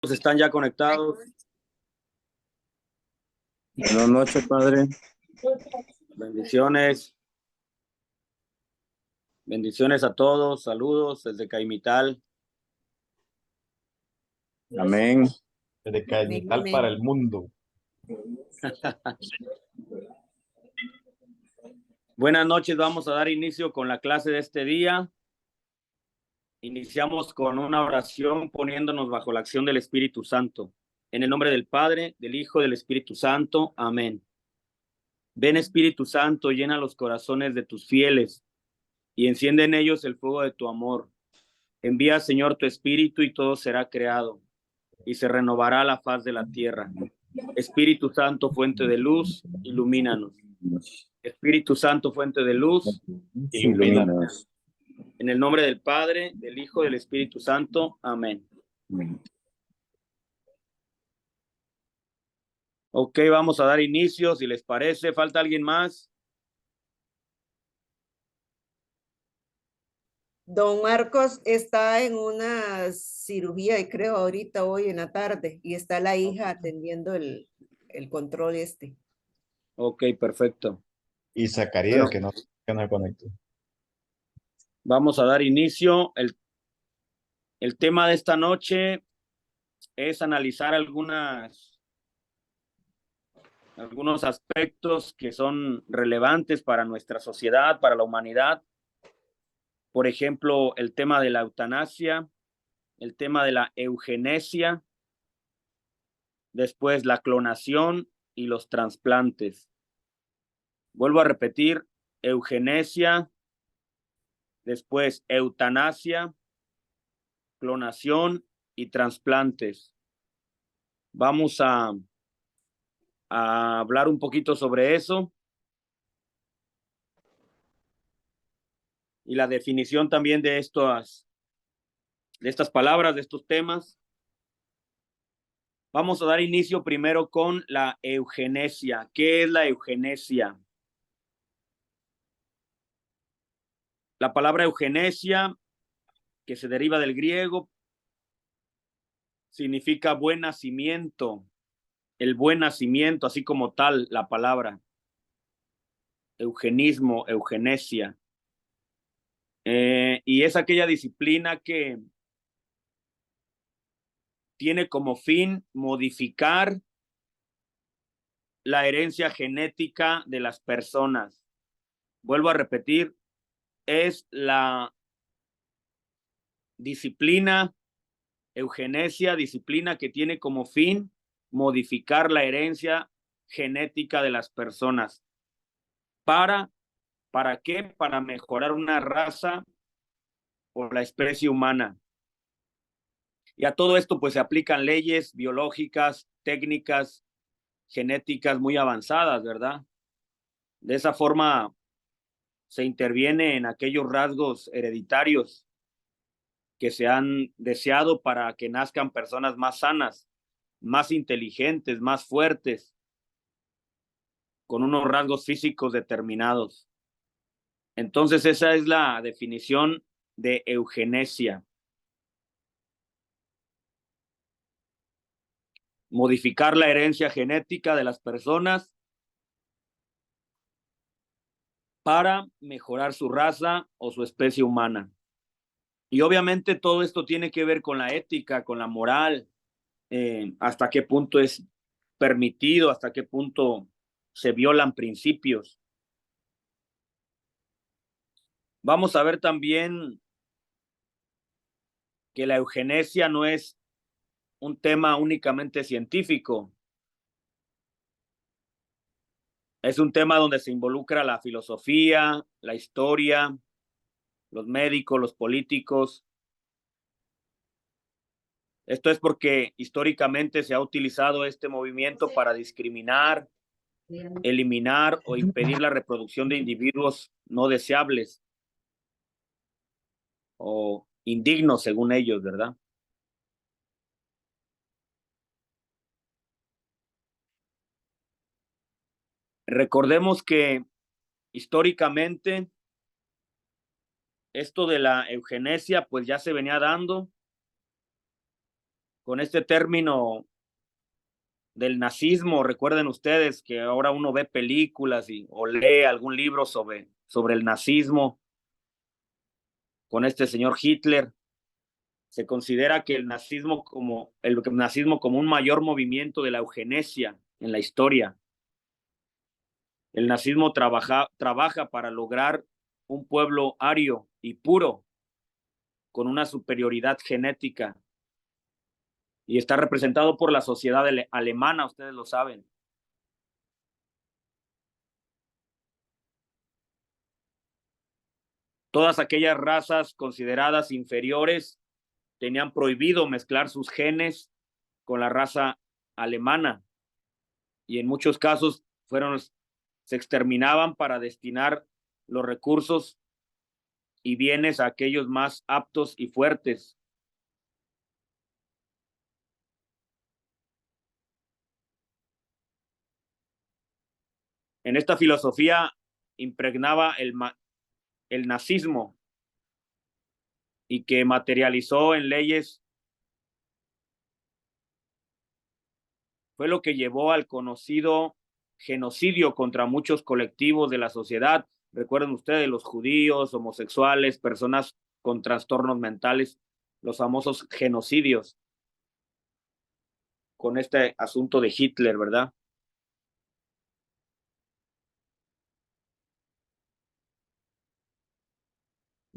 Están ya conectados. Buenas noches, padre. Bendiciones. Bendiciones a todos. Saludos desde Caimital. Amén. Desde Caimital para el mundo. Buenas noches. Vamos a dar inicio con la clase de este día. Iniciamos con una oración poniéndonos bajo la acción del Espíritu Santo. En el nombre del Padre, del Hijo y del Espíritu Santo. Amén. Ven, Espíritu Santo, llena los corazones de tus fieles y enciende en ellos el fuego de tu amor. Envía, Señor, tu Espíritu y todo será creado y se renovará la faz de la tierra. Espíritu Santo, fuente de luz, ilumínanos. Espíritu Santo, fuente de luz, ilumínanos. En el nombre del Padre, del Hijo y del Espíritu Santo. Amén. Ok, vamos a dar inicio, si les parece. ¿Falta alguien más? Don Marcos está en una cirugía, y creo ahorita, hoy en la tarde, y está la hija atendiendo el control este. Ok, perfecto. Y Zacarías, Bueno, que no se conectó. vamos a dar inicio. El tema de esta noche es analizar algunos aspectos que son relevantes para nuestra sociedad, para la humanidad. Por ejemplo, el tema de la eutanasia, el tema de la eugenesia, después la clonación y los trasplantes. Vuelvo a repetir, eugenesia, después eutanasia, clonación y trasplantes. Vamos a hablar un poquito sobre eso y la definición también de estas palabras, de estos temas. Vamos a dar inicio primero con la eugenesia. ¿Qué es la eugenesia? La palabra eugenesia, que se deriva del griego, significa buen nacimiento, el buen nacimiento, así como tal la palabra. Eugenismo, eugenesia. Y es aquella disciplina que tiene como fin modificar la herencia genética de las personas. Vuelvo a repetir, es la disciplina, eugenesia, disciplina que tiene como fin modificar la herencia genética de las personas. ¿Para qué? Para mejorar una raza o la especie humana. Y a todo esto pues se aplican leyes biológicas, técnicas, genéticas muy avanzadas, ¿verdad? De esa forma se interviene en aquellos rasgos hereditarios que se han deseado para que nazcan personas más sanas, más inteligentes, más fuertes, con unos rasgos físicos determinados. Entonces esa es la definición de eugenesia. Modificar la herencia genética de las personas para mejorar su raza o su especie humana. Y obviamente todo esto tiene que ver con la ética, con la moral, hasta qué punto es permitido, hasta qué punto se violan principios. Vamos a ver también que la eugenesia no es un tema únicamente científico. Es un tema donde se involucra la filosofía, la historia, los médicos, los políticos. Esto es porque históricamente se ha utilizado este movimiento para discriminar, eliminar o impedir la reproducción de individuos no deseables o indignos según ellos, ¿verdad? Recordemos que históricamente esto de la eugenesia pues ya se venía dando con este término del nazismo. Recuerden ustedes que ahora uno ve películas o lee algún libro sobre el nazismo con este señor Hitler. Se considera que el nazismo como un mayor movimiento de la eugenesia en la historia. El nazismo trabaja para lograr un pueblo ario y puro con una superioridad genética, y está representado por la sociedad alemana, ustedes lo saben. Todas aquellas razas consideradas inferiores tenían prohibido mezclar sus genes con la raza alemana, y en muchos casos se exterminaban para destinar los recursos y bienes a aquellos más aptos y fuertes. En esta filosofía impregnaba el nazismo, y que materializó en leyes, fue lo que llevó al conocido genocidio contra muchos colectivos de la sociedad. Recuerden ustedes, los judíos, homosexuales, personas con trastornos mentales, los famosos genocidios, con este asunto de Hitler, ¿verdad?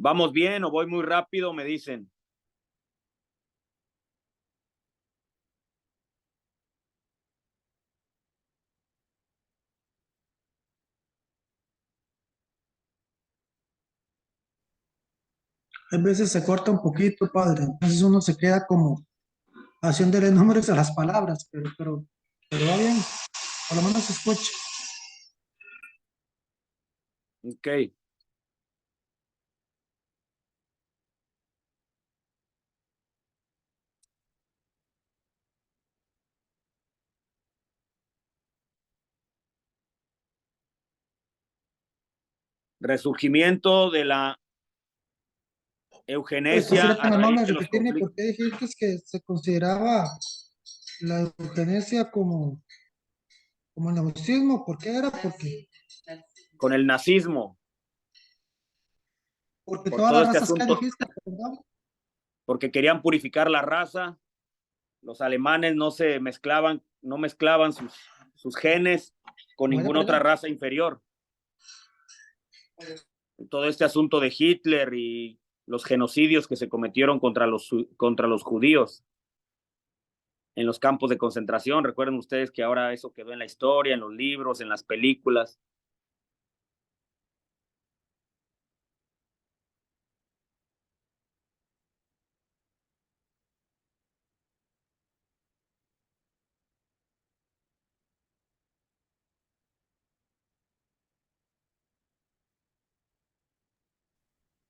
¿Vamos bien o voy muy rápido? Me dicen. A veces se corta un poquito, padre. Entonces uno se queda como haciéndole números a las palabras, pero va bien. Por lo menos se escucha. Ok. Resurgimiento de la eugenesia ¿Sería a tan amable raíz de los repetirme conflictos. por qué dijiste que se consideraba la eugenesia como el naucismo? ¿Por qué era? Con el nazismo, Porque por todas todo las este razas que asunto, dijiste, ¿verdad? porque querían purificar la raza. Los alemanes no mezclaban sus genes con Vaya ninguna para otra allá. raza inferior. Todo este asunto de Hitler y los genocidios que se cometieron contra los judíos en los campos de concentración. Recuerden ustedes que ahora eso quedó en la historia, en los libros, en las películas.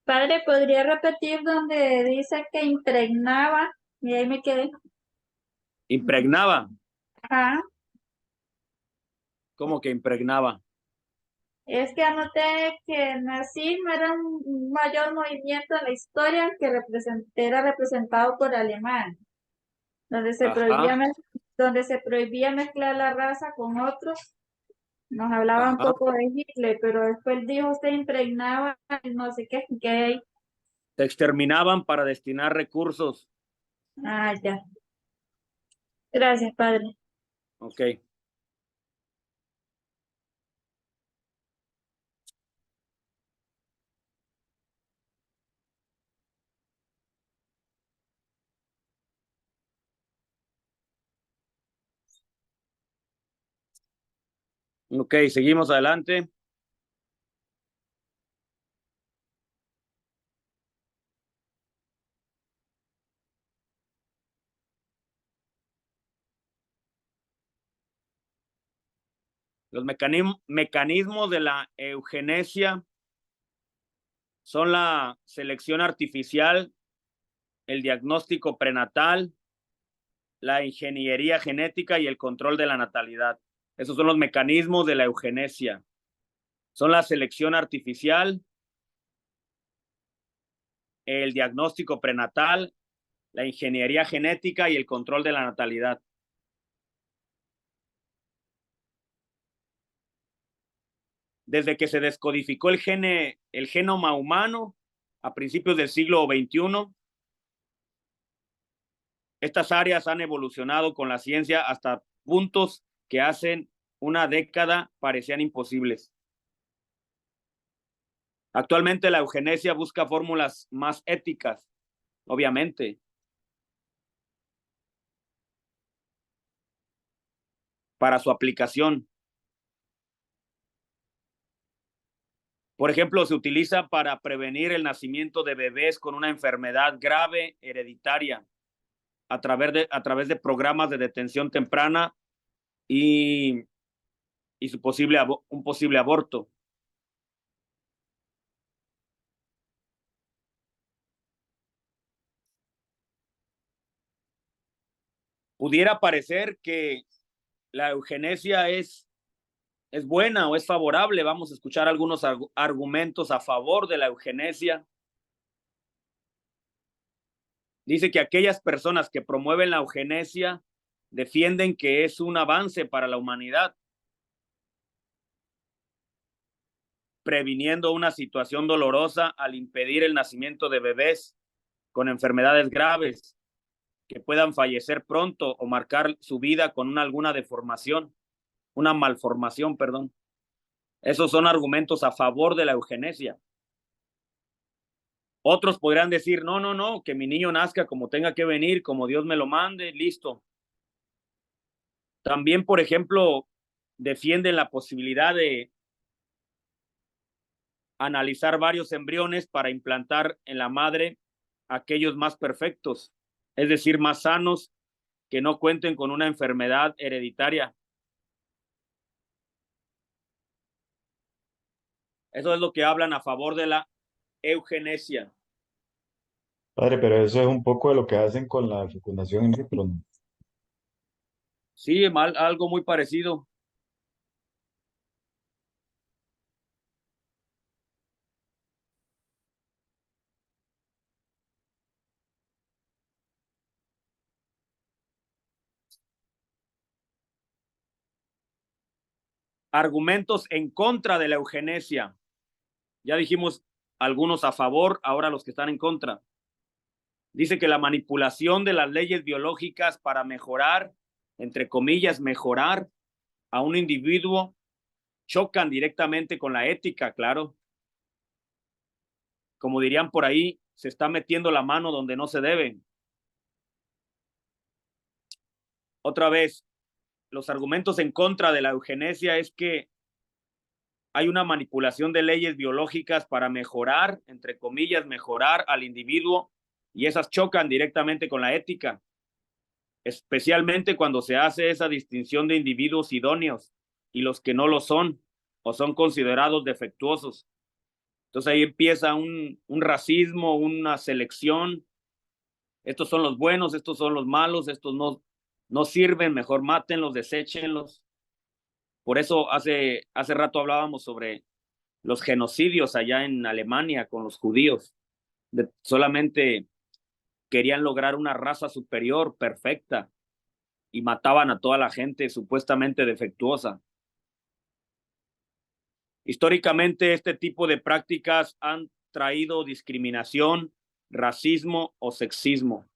Padre, ¿podría repetir donde dice que impregnaba? Y ahí me quedé. Impregnaba. Ajá. ¿Cómo que impregnaba? Es que anoté que el nazismo era un mayor movimiento en la historia que era representado por Alemania, donde se prohibía, Ajá, donde se prohibía mezclar la raza con otros. Nos hablaba un ajá. poco de Hitler, pero después dijo usted impregnaba, no sé qué, que hay. Se exterminaban para destinar recursos. Ah, ya. Gracias, padre. Ok. Ok, seguimos adelante. Los mecanismos de la eugenesia son la selección artificial, el diagnóstico prenatal, la ingeniería genética y el control de la natalidad. Esos son los mecanismos de la eugenesia. Son la selección artificial, el diagnóstico prenatal, la ingeniería genética y el control de la natalidad. Desde que se descodificó el genoma humano a principios del siglo XXI, estas áreas han evolucionado con la ciencia hasta puntos que hace una década parecían imposibles. Actualmente la eugenesia busca fórmulas más éticas, obviamente, para su aplicación. Por ejemplo, se utiliza para prevenir el nacimiento de bebés con una enfermedad grave hereditaria a través de programas de detención temprana y un posible aborto. Pudiera parecer que la eugenesia es buena o es favorable. Vamos a escuchar algunos argumentos a favor de la eugenesia. Dice que aquellas personas que promueven la eugenesia defienden que es un avance para la humanidad, previniendo una situación dolorosa al impedir el nacimiento de bebés con enfermedades graves que puedan fallecer pronto o marcar su vida con alguna deformación, una malformación, perdón. Esos son argumentos a favor de la eugenesia. Otros podrán decir, no, que mi niño nazca como tenga que venir, como Dios me lo mande, listo. También, por ejemplo, defienden la posibilidad de analizar varios embriones para implantar en la madre aquellos más perfectos, es decir, más sanos, que no cuenten con una enfermedad hereditaria. Eso es lo que hablan a favor de la eugenesia. Padre, pero eso es un poco de lo que hacen con la fecundación in vitro, ¿no? Sí, algo muy parecido. Argumentos en contra de la eugenesia. Ya dijimos algunos a favor, ahora los que están en contra. Dice que la manipulación de las leyes biológicas para mejorar, entre comillas, mejorar a un individuo chocan directamente con la ética, claro. Como dirían por ahí, se está metiendo la mano donde no se debe. Otra vez, los argumentos en contra de la eugenesia es que hay una manipulación de leyes biológicas para mejorar, entre comillas, mejorar al individuo, y esas chocan directamente con la ética, especialmente cuando se hace esa distinción de individuos idóneos y los que no lo son o son considerados defectuosos. Entonces ahí empieza un racismo, una selección. Estos son los buenos, estos son los malos, estos no sirven, mejor mátenlos, deséchenlos. Por eso hace rato hablábamos sobre los genocidios allá en Alemania con los judíos. Solamente querían lograr una raza superior, perfecta, y mataban a toda la gente supuestamente defectuosa. Históricamente, este tipo de prácticas han traído discriminación, racismo o sexismo.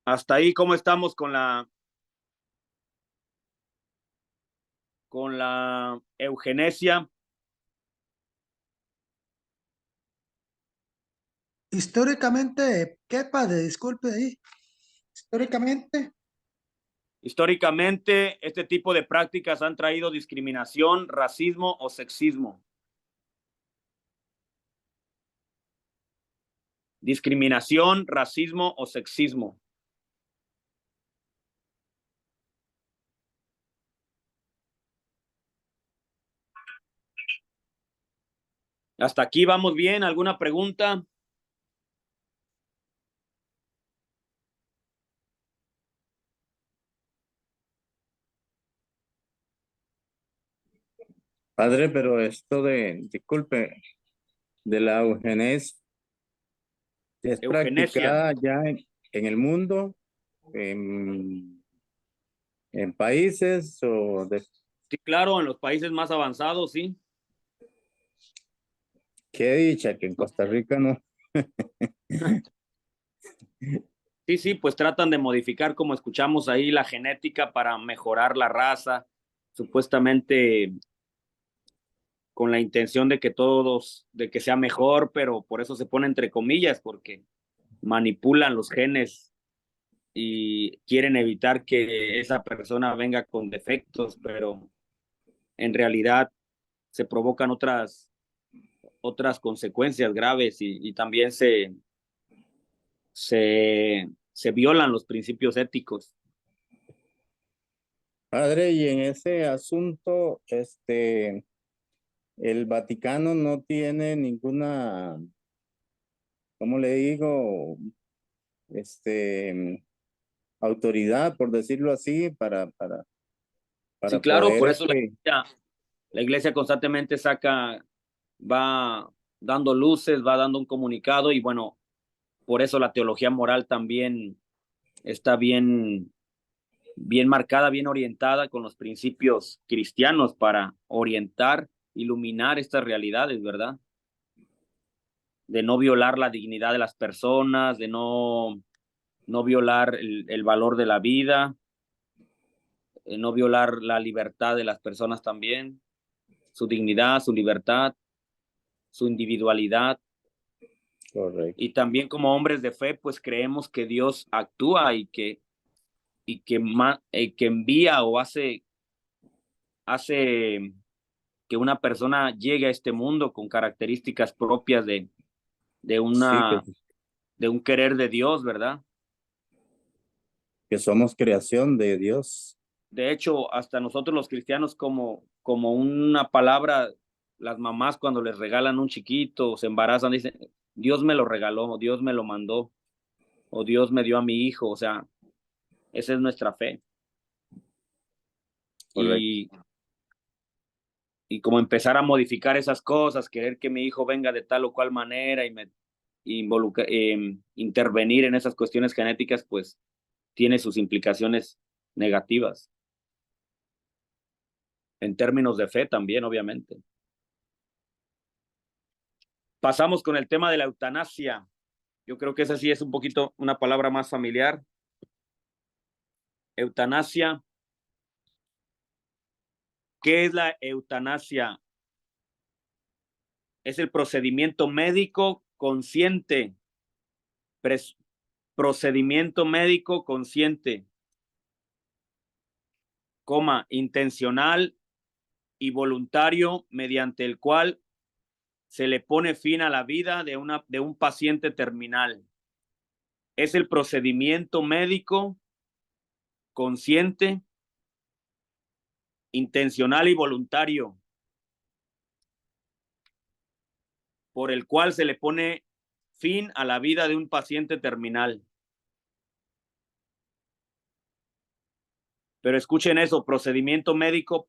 Hasta ahí, ¿cómo estamos con la eugenesia? Históricamente, ¿qué padre? Disculpe ahí. Históricamente, Históricamente, este tipo de prácticas han traído discriminación, racismo o sexismo. Discriminación, racismo o sexismo. Hasta aquí vamos bien. ¿Alguna pregunta? Padre, pero disculpe, de la eugenesia, ¿es Eugenesia. practicada ya en el mundo, en, en países o de Sí, claro, en los países más avanzados, sí. qué dicha que en Costa Rica no? Sí, sí, pues tratan de modificar, como escuchamos ahí, la genética para mejorar la raza, supuestamente con la intención de que de que sea mejor, pero por eso se pone entre comillas, porque manipulan los genes y quieren evitar que esa persona venga con defectos, pero en realidad se provocan otras consecuencias graves y también se violan los principios éticos. Padre, y en ese asunto, el Vaticano no tiene ninguna, ¿cómo le digo? Este, autoridad, por decirlo así, Sí, para claro, poder, por eso la iglesia constantemente va dando luces, va dando un comunicado y bueno, por eso la teología moral también está bien marcada, bien orientada con los principios cristianos para orientar, iluminar estas realidades, ¿verdad? De no violar la dignidad de las personas, de no violar el valor de la vida, no violar la libertad de las personas también, su dignidad, su libertad, su individualidad. correcto. Y también como hombres de fe, pues creemos que Dios actúa que envía o hace que una persona llegue a este mundo con características propias de, Sí, una, de un querer de Dios, ¿verdad? que somos creación de Dios. De hecho, hasta nosotros los cristianos como una palabra, las mamás cuando les regalan un chiquito, se embarazan, dicen, Dios me lo regaló, Dios me lo mandó, o Dios me dio a mi hijo, o sea, esa es nuestra fe. Correcto. Y como empezar a modificar esas cosas, querer que mi hijo venga de tal o cual manera intervenir en esas cuestiones genéticas, pues tiene sus implicaciones negativas. En términos de fe también, obviamente. Pasamos con el tema de la eutanasia. Yo creo que esa sí es un poquito una palabra más familiar. Eutanasia. ¿Qué es la eutanasia? Es el procedimiento médico consciente. Procedimiento médico consciente, intencional y voluntario mediante el cual se le pone fin a la vida de un paciente terminal. Es el procedimiento médico consciente, intencional y voluntario por el cual se le pone fin a la vida de un paciente terminal. Pero escuchen eso, procedimiento médico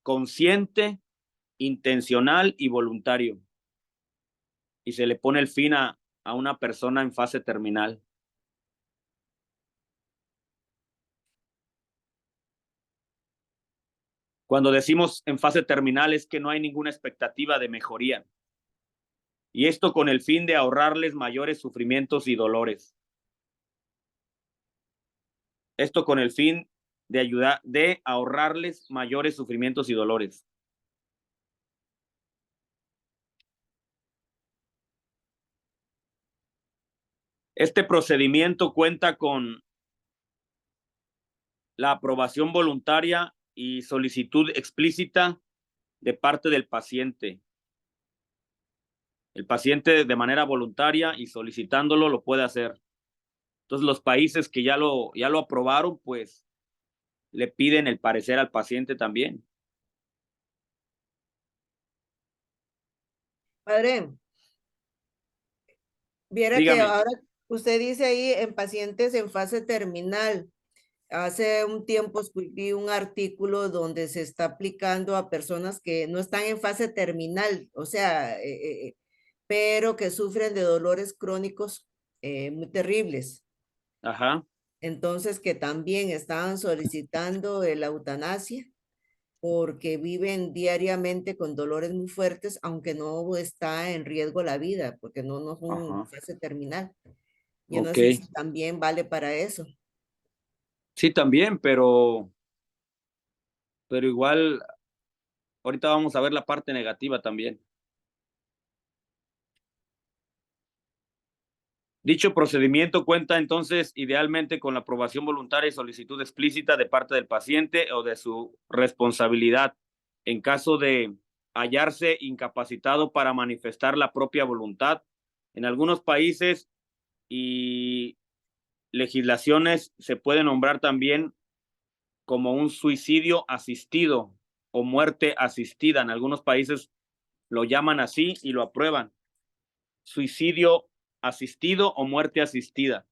consciente, intencional y voluntario. Y se le pone el fin a una persona en fase terminal. Cuando decimos en fase terminal es que no hay ninguna expectativa de mejoría. Y esto con el fin de ahorrarles mayores sufrimientos y dolores. Esto con el fin de ahorrarles mayores sufrimientos y dolores. Este procedimiento cuenta con la aprobación voluntaria y solicitud explícita de parte del paciente. El paciente de manera voluntaria y solicitándolo lo puede hacer. Entonces los países que ya lo aprobaron, pues le piden el parecer al paciente también. Padre, viera que Dígame. ahora usted dice ahí en pacientes en fase terminal. Hace un tiempo vi un artículo donde se está aplicando a personas que no están en fase terminal, o sea, pero que sufren de dolores crónicos muy terribles. Ajá, Entonces, que también estaban solicitando la eutanasia porque viven diariamente con dolores muy fuertes, aunque no está en riesgo la vida, porque no es una ajá, fase terminal. Yo no ok. sé si también vale para eso. Sí, también, pero igual, ahorita vamos a ver la parte negativa también. Dicho procedimiento cuenta entonces idealmente con la aprobación voluntaria y solicitud explícita de parte del paciente o de su responsabilidad en caso de hallarse incapacitado para manifestar la propia voluntad. En algunos países y legislaciones se puede nombrar también como un suicidio asistido o muerte asistida. En algunos países lo llaman así y lo aprueban. Suicidio asistido o muerte asistida.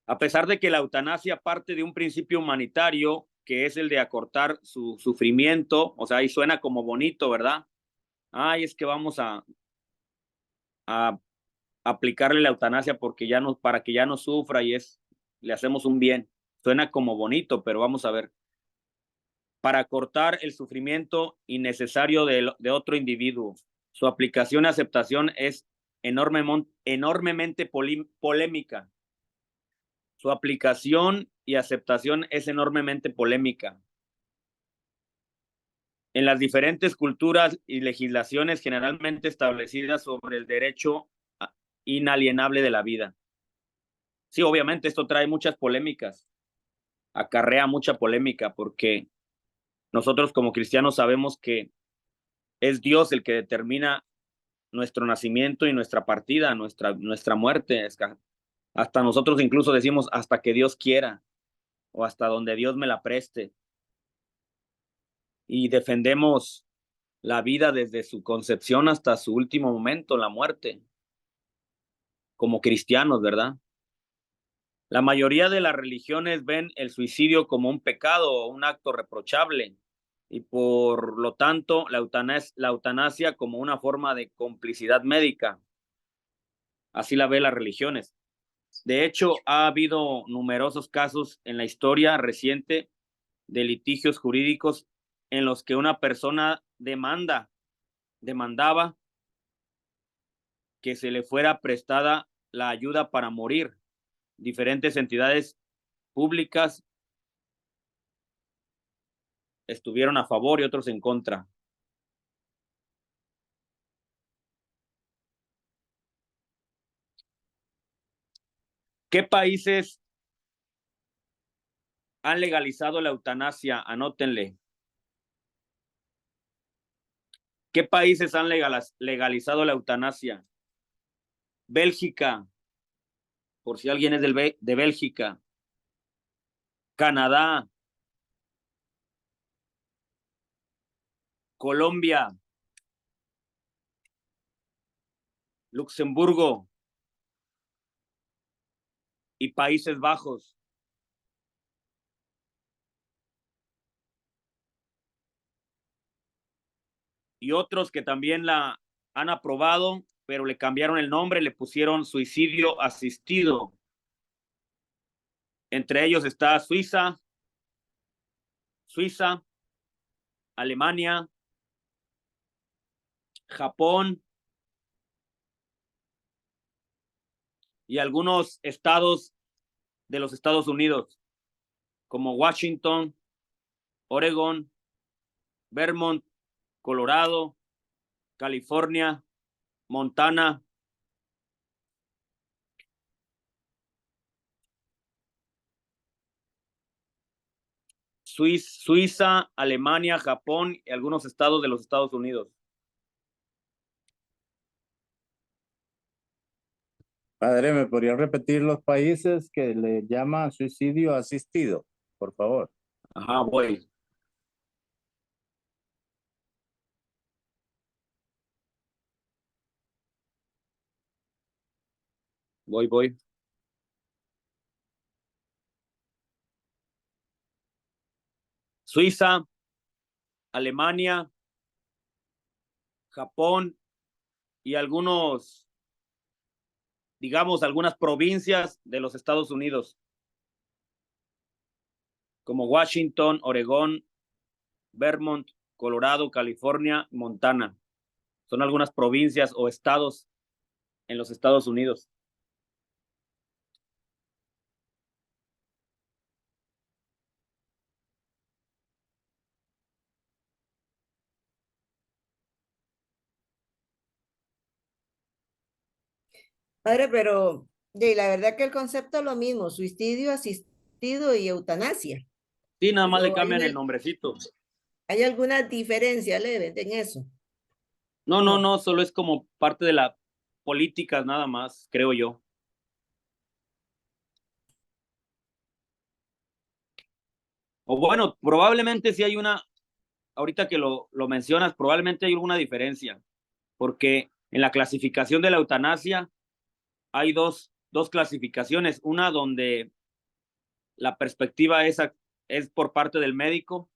A pesar de que la eutanasia parte de un principio humanitario, que es el de acortar su sufrimiento, o sea, ahí suena como bonito, ¿verdad? Ay, es que vamos a aplicarle la eutanasia porque ya no, para que ya no sufra y le hacemos un bien. Suena como bonito, pero vamos a ver. Para cortar el sufrimiento innecesario de otro individuo. Su aplicación y aceptación es enormemente polémica. Su aplicación y aceptación es enormemente polémica. En las diferentes culturas y legislaciones generalmente establecidas sobre el derecho inalienable de la vida. Sí, obviamente esto trae muchas polémicas, acarrea mucha polémica, porque nosotros como cristianos sabemos que es Dios el que determina nuestro nacimiento y nuestra partida, nuestra muerte. Hasta nosotros incluso decimos hasta que Dios quiera o hasta donde Dios me la preste. Y defendemos la vida desde su concepción hasta su último momento, la muerte, como cristianos, ¿verdad? La mayoría de las religiones ven el suicidio como un pecado o un acto reprochable y por lo tanto la eutanasia como una forma de complicidad médica. Así la ven las religiones. De hecho, ha habido numerosos casos en la historia reciente de litigios jurídicos en los que una persona demandaba que se le fuera prestada la ayuda para morir. Diferentes entidades públicas estuvieron a favor y otros en contra. ¿Qué países han legalizado la eutanasia? Anótenle. ¿Qué países han legalizado la eutanasia? Bélgica, por si alguien es de Bélgica. Canadá. Colombia. Luxemburgo. Y Países Bajos. Y otros que también la han aprobado, pero le cambiaron el nombre, le pusieron suicidio asistido. Entre ellos está Suiza, Alemania, Japón y algunos estados de los Estados Unidos, como Washington, Oregon, Vermont, Colorado, California, Montana. Suiza, Alemania, Japón y algunos estados de los Estados Unidos. Padre, ¿me podría repetir los países que le llaman suicidio asistido? Por favor. Ajá, voy. Voy. Suiza, Alemania, Japón y algunos, digamos, algunas provincias de los Estados Unidos, como Washington, Oregón, Vermont, Colorado, California, Montana. Son algunas provincias o estados en los Estados Unidos. Padre, pero la verdad que el concepto es lo mismo, suicidio asistido y eutanasia. Sí, nada más le Pero cambian el nombrecito. ¿hay alguna diferencia leve en eso? No, solo es como parte de la política nada más, creo yo. O bueno, probablemente sí hay una, ahorita que lo mencionas, probablemente hay alguna diferencia, porque en la clasificación de la eutanasia hay dos clasificaciones, una donde la perspectiva es por parte del médico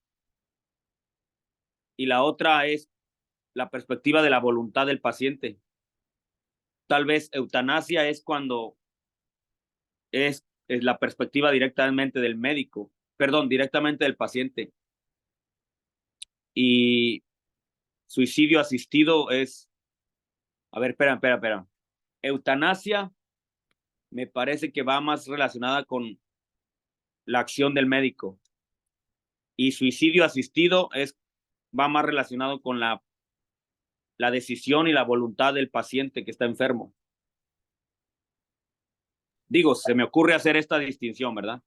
y la otra es la perspectiva de la voluntad del paciente. Tal vez eutanasia es cuando es la perspectiva directamente del médico, perdón, directamente del paciente. Y suicidio asistido es, a ver, espera. Eutanasia me parece que va más relacionada con la acción del médico. Y suicidio asistido va más relacionado con la decisión y la voluntad del paciente que está enfermo. Digo, se me ocurre hacer esta distinción, ¿verdad?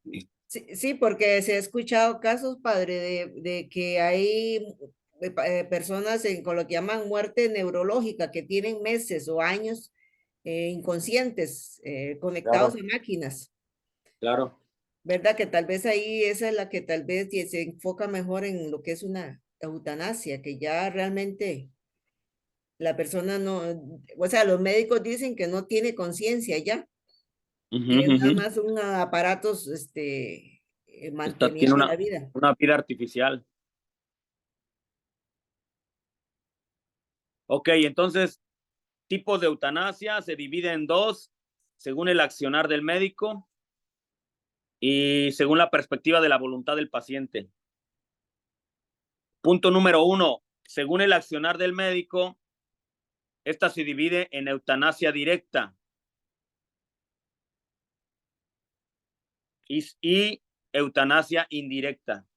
Sí, porque se ha escuchado casos, padre, de que hay personas con lo que llaman muerte neurológica, que tienen meses o años inconscientes, conectados Claro. a máquinas. Claro. ¿Verdad? Que tal vez ahí esa es la que tal vez se enfoca mejor en lo que es una eutanasia, que ya realmente la persona no, o sea, los médicos dicen que no tiene conciencia ya, que es nada más un aparatos, Tiene manteniendo la vida. una vida artificial. Ok, entonces, tipos de eutanasia se divide en dos, según el accionar del médico y según la perspectiva de la voluntad del paciente. Punto número 1, según el accionar del médico, esta se divide en eutanasia directa y eutanasia indirecta.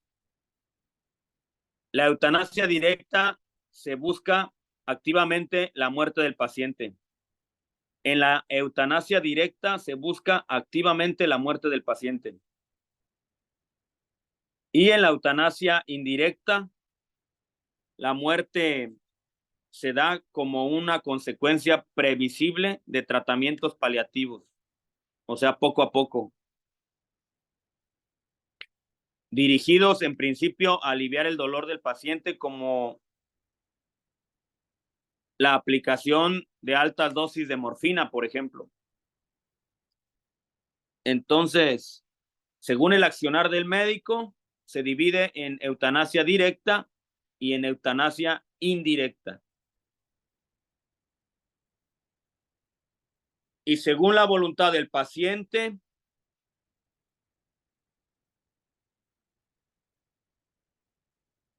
La eutanasia directa se busca activamente la muerte del paciente. En la eutanasia directa se busca activamente la muerte del paciente. Y en la eutanasia indirecta, la muerte se da como una consecuencia previsible de tratamientos paliativos, o sea, poco a poco, dirigidos en principio a aliviar el dolor del paciente, como la aplicación de altas dosis de morfina, por ejemplo. Entonces, según el accionar del médico, se divide en eutanasia directa y en eutanasia indirecta. Y según la voluntad del paciente,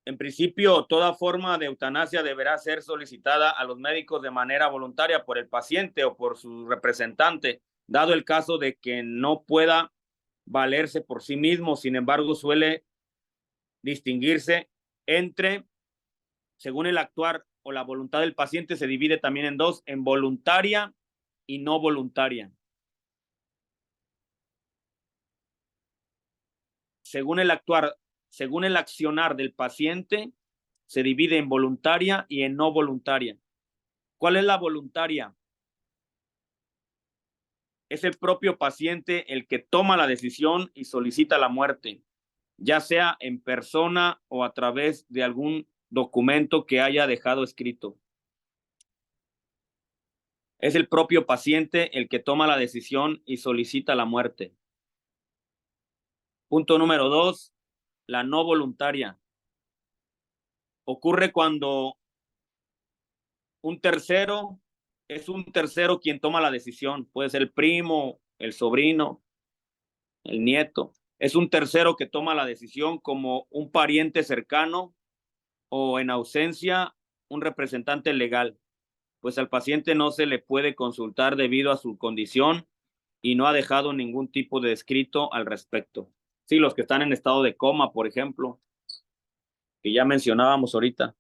en principio, toda forma de eutanasia deberá ser solicitada a los médicos de manera voluntaria por el paciente o por su representante, dado el caso de que no pueda valerse por sí mismo. Sin embargo, suele distinguirse entre, según el actuar o la voluntad del paciente, se divide también en dos, en voluntaria y no voluntaria. Según el actuar, según el accionar del paciente, se divide en voluntaria y en no voluntaria. ¿Cuál es la voluntaria? Es el propio paciente el que toma la decisión y solicita la muerte, ya sea en persona o a través de algún documento que haya dejado escrito. Es el propio paciente el que toma la decisión y solicita la muerte. Punto número 2, la no voluntaria. Ocurre cuando es un tercero quien toma la decisión. Puede ser el primo, el sobrino, el nieto. Es un tercero que toma la decisión, como un pariente cercano o, en ausencia, un representante legal, pues al paciente no se le puede consultar debido a su condición y no ha dejado ningún tipo de escrito al respecto. Sí, los que están en estado de coma, por ejemplo, que ya mencionábamos ahorita.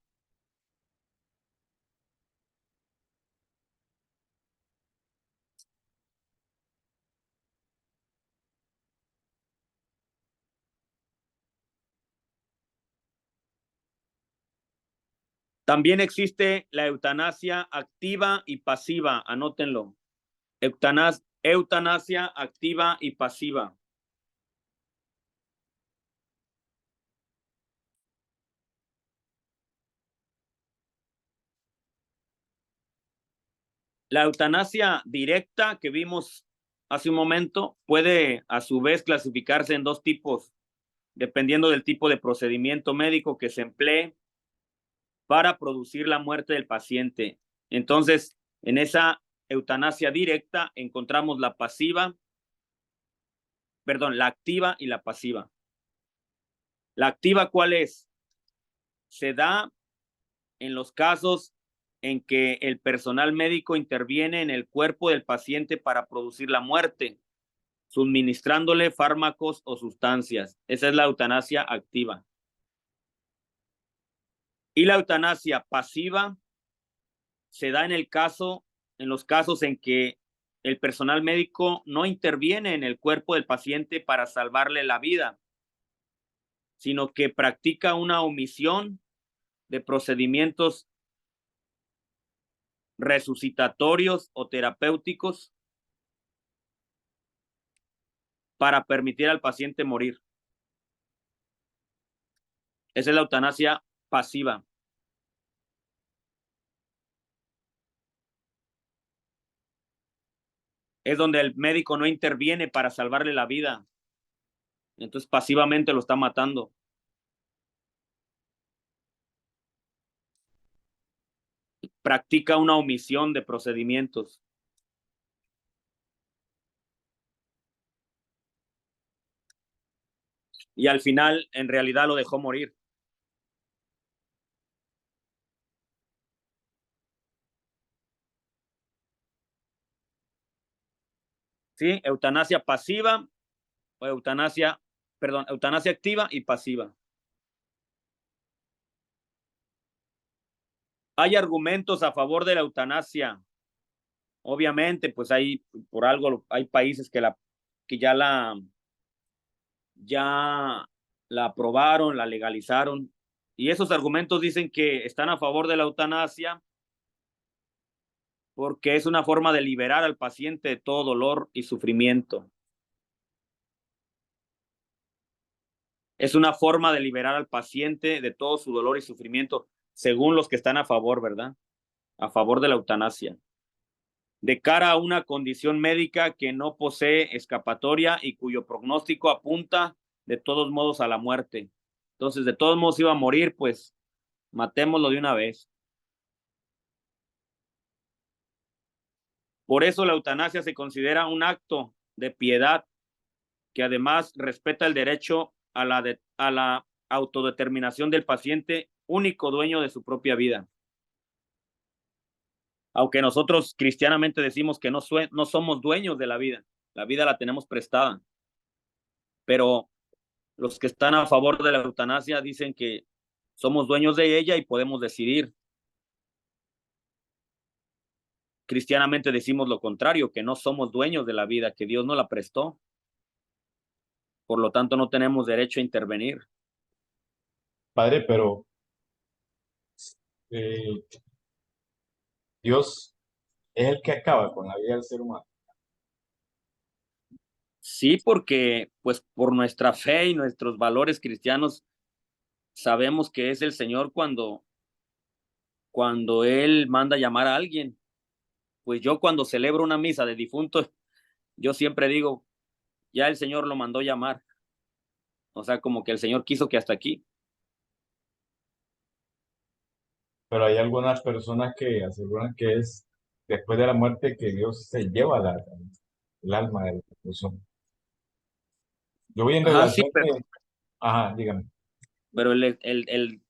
También existe la eutanasia activa y pasiva, anótenlo. Eutanasia activa y pasiva. La eutanasia directa que vimos hace un momento puede a su vez clasificarse en dos tipos, dependiendo del tipo de procedimiento médico que se emplee para producir la muerte del paciente. Entonces, en esa eutanasia directa encontramos la activa y la pasiva. La activa, ¿cuál es? Se da en los casos en que el personal médico interviene en el cuerpo del paciente para producir la muerte, suministrándole fármacos o sustancias. Esa es la eutanasia activa. Y la eutanasia pasiva se da en los casos en que el personal médico no interviene en el cuerpo del paciente para salvarle la vida, sino que practica una omisión de procedimientos resucitatorios o terapéuticos para permitir al paciente morir. Esa es la eutanasia pasiva. Es donde el médico no interviene para salvarle la vida. Entonces pasivamente lo está matando. Practica una omisión de procedimientos. Y al final, en realidad, lo dejó morir. ¿Sí? Eutanasia pasiva o eutanasia activa y pasiva. Hay argumentos a favor de la eutanasia. Obviamente, pues por algo hay países que ya la aprobaron, la legalizaron. Y esos argumentos dicen que están a favor de la eutanasia porque es una forma de liberar al paciente de todo dolor y sufrimiento. Es una forma de liberar al paciente de todo su dolor y sufrimiento, según los que están a favor, ¿verdad? A favor de la eutanasia. De cara a una condición médica que no posee escapatoria y cuyo pronóstico apunta de todos modos a la muerte. Entonces, de todos modos iba a morir, pues matémoslo de una vez. Por eso la eutanasia se considera un acto de piedad que además respeta el derecho a la autodeterminación del paciente, único dueño de su propia vida. Aunque nosotros cristianamente decimos que no somos dueños de la vida la tenemos prestada. Pero los que están a favor de la eutanasia dicen que somos dueños de ella y podemos decidir. Cristianamente decimos lo contrario, que no somos dueños de la vida, que Dios nos la prestó. Por lo tanto, no tenemos derecho a intervenir. Padre, pero eh, Dios es el que acaba con la vida del ser humano. Sí, porque pues por nuestra fe y nuestros valores cristianos sabemos que es el Señor cuando Él manda llamar a alguien. Pues yo cuando celebro una misa de difuntos, yo siempre digo, ya el Señor lo mandó llamar. O sea, como que el Señor quiso que hasta aquí. Pero hay algunas personas que aseguran que es después de la muerte que Dios se lleva el alma de la persona. Yo voy en Ajá, sí, relación que, ajá, dígame. pero el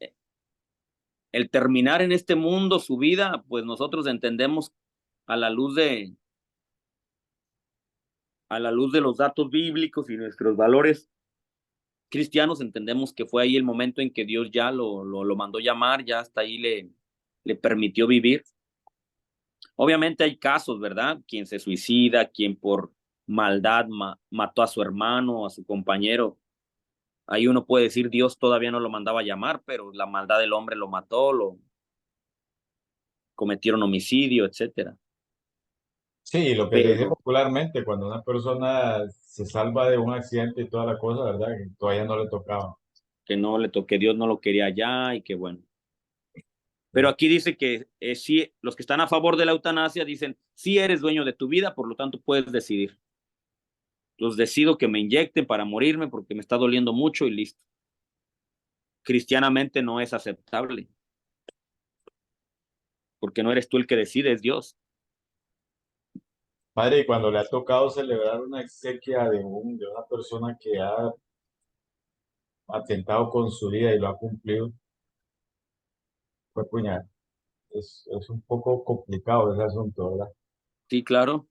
terminar en este mundo su vida, pues nosotros entendemos a la luz de, a la luz de los datos bíblicos y nuestros valores cristianos, entendemos que fue ahí el momento en que Dios ya lo mandó llamar, ya hasta ahí le permitió vivir. Obviamente hay casos, ¿verdad? Quien se suicida, quien por maldad mató a su hermano, a su compañero. Ahí uno puede decir, Dios todavía no lo mandaba a llamar, pero la maldad del hombre lo mató, lo cometieron homicidio, etcétera. Sí, lo que se dice Pero popularmente, cuando una persona se salva de un accidente y toda la cosa, ¿verdad? Que todavía no le tocaba. que no le toque, Dios no lo quería ya y que bueno. Pero aquí dice que sí, los que están a favor de la eutanasia dicen, sí eres dueño de tu vida, por lo tanto puedes decidir. Los decido que me inyecten para morirme porque me está doliendo mucho y listo. Cristianamente no es aceptable, porque no eres tú el que decide, es Dios. Padre, y cuando le ha tocado celebrar una exequia de una persona que ha atentado con su vida y lo ha cumplido, pues puñal, es un poco complicado ese asunto, ¿verdad? Sí, claro.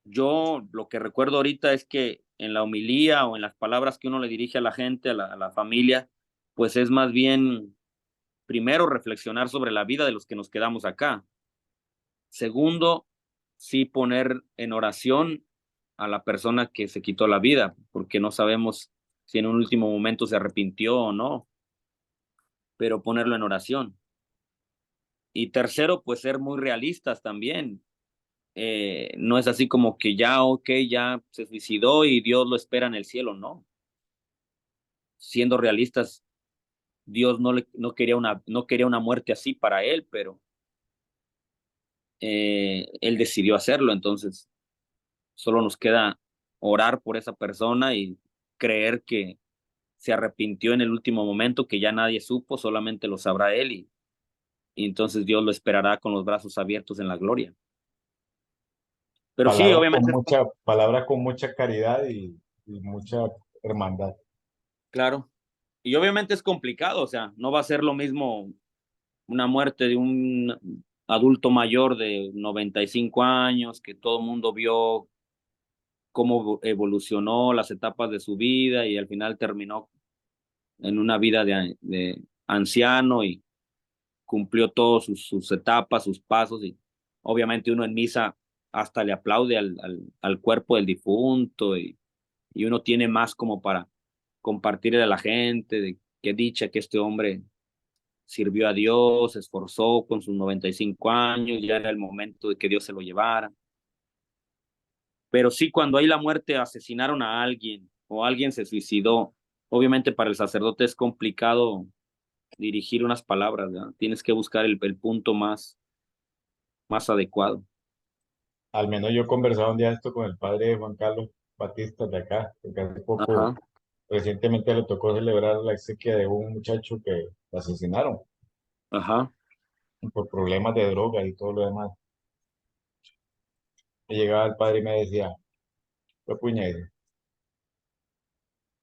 Yo lo que recuerdo ahorita es que en la homilía o en las palabras que uno le dirige a la gente, a la familia, pues es más bien, primero, reflexionar sobre la vida de los que nos quedamos acá. Segundo, sí poner en oración a la persona que se quitó la vida, porque no sabemos si en un último momento se arrepintió o no, pero ponerlo en oración. Y tercero, pues ser muy realistas también. No es así como que ya, ok, ya se suicidó y Dios lo espera en el cielo, no. Siendo realistas, Dios no quería una muerte así para él, pero él decidió hacerlo, entonces solo nos queda orar por esa persona y creer que se arrepintió en el último momento, que ya nadie supo, solamente lo sabrá él y entonces Dios lo esperará con los brazos abiertos en la gloria. Pero sí, obviamente, Palabras con mucha caridad y mucha hermandad. claro. Y obviamente es complicado, o sea, no va a ser lo mismo una muerte de un adulto mayor de 95 años, que todo el mundo vio cómo evolucionó las etapas de su vida y al final terminó en una vida de anciano y cumplió todas sus etapas, sus pasos y obviamente uno en misa hasta le aplaude al cuerpo del difunto y uno tiene más como para compartirle a la gente de qué dicha que este hombre sirvió a Dios, se esforzó con sus 95 años, ya era el momento de que Dios se lo llevara. Pero sí, cuando hay la muerte, asesinaron a alguien o alguien se suicidó, obviamente para el sacerdote es complicado dirigir unas palabras, ¿verdad? Tienes que buscar el punto más adecuado. Al menos yo conversaba un día esto con el padre Juan Carlos Batista de acá, porque hace poco, Ajá, recientemente le tocó celebrar la exequia de un muchacho que lo asesinaron ajá, por problemas de droga y todo lo demás. Y llegaba el padre y me decía, pues puñete,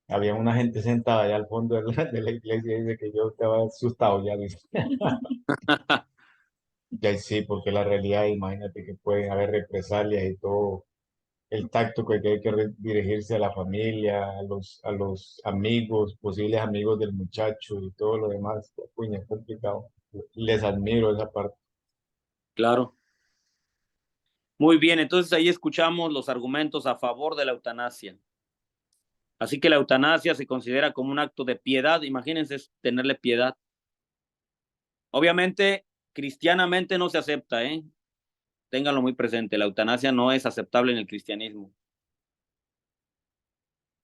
había una gente sentada allá al fondo de la iglesia y dice que yo estaba asustado ya, dice. Ya sí, porque la realidad, imagínate que pueden haber represalias y todo el tacto que hay que dirigirse a la familia, a los amigos, posibles amigos del muchacho y todo lo demás. Puña, es complicado. Les admiro esa parte. claro. Muy bien, entonces ahí escuchamos los argumentos a favor de la eutanasia. Así que la eutanasia se considera como un acto de piedad, imagínense tenerle piedad. Obviamente, cristianamente no se acepta, ¿eh? Ténganlo muy presente, la eutanasia no es aceptable en el cristianismo.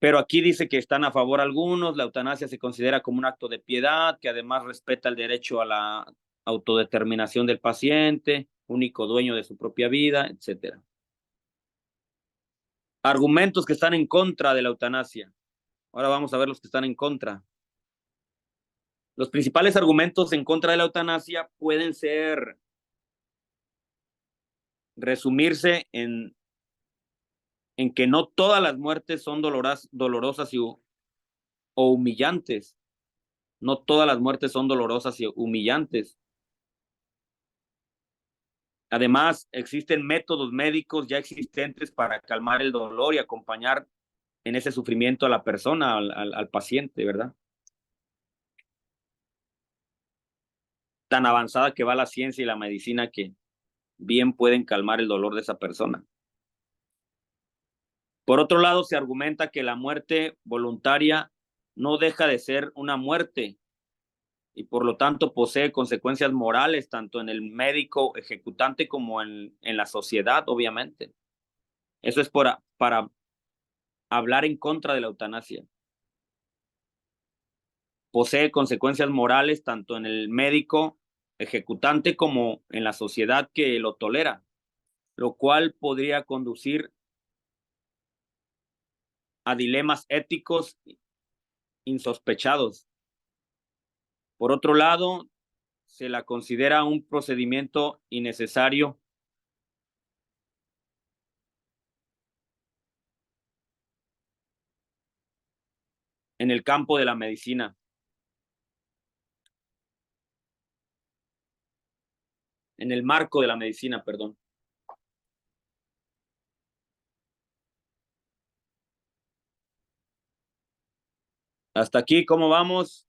Pero aquí dice que están a favor algunos, la eutanasia se considera como un acto de piedad, que además respeta el derecho a la autodeterminación del paciente. único dueño de su propia vida, etc. Argumentos que están en contra de la eutanasia. Ahora vamos a ver los que están en contra. Los principales argumentos en contra de la eutanasia pueden resumirse en que no todas las muertes son dolorosas o humillantes. No todas las muertes son dolorosas y humillantes. Además, existen métodos médicos ya existentes para calmar el dolor y acompañar en ese sufrimiento a la persona, al paciente, ¿verdad? Tan avanzada que va la ciencia y la medicina que bien pueden calmar el dolor de esa persona. Por otro lado, se argumenta que la muerte voluntaria no deja de ser una muerte y por lo tanto posee consecuencias morales tanto en el médico ejecutante como en la sociedad, obviamente. Eso es para hablar en contra de la eutanasia. Posee consecuencias morales tanto en el médico ejecutante como en la sociedad que lo tolera, lo cual podría conducir a dilemas éticos insospechados. Por otro lado, se la considera un procedimiento innecesario en el campo de la medicina. En el marco de la medicina, perdón. Hasta aquí, ¿cómo vamos?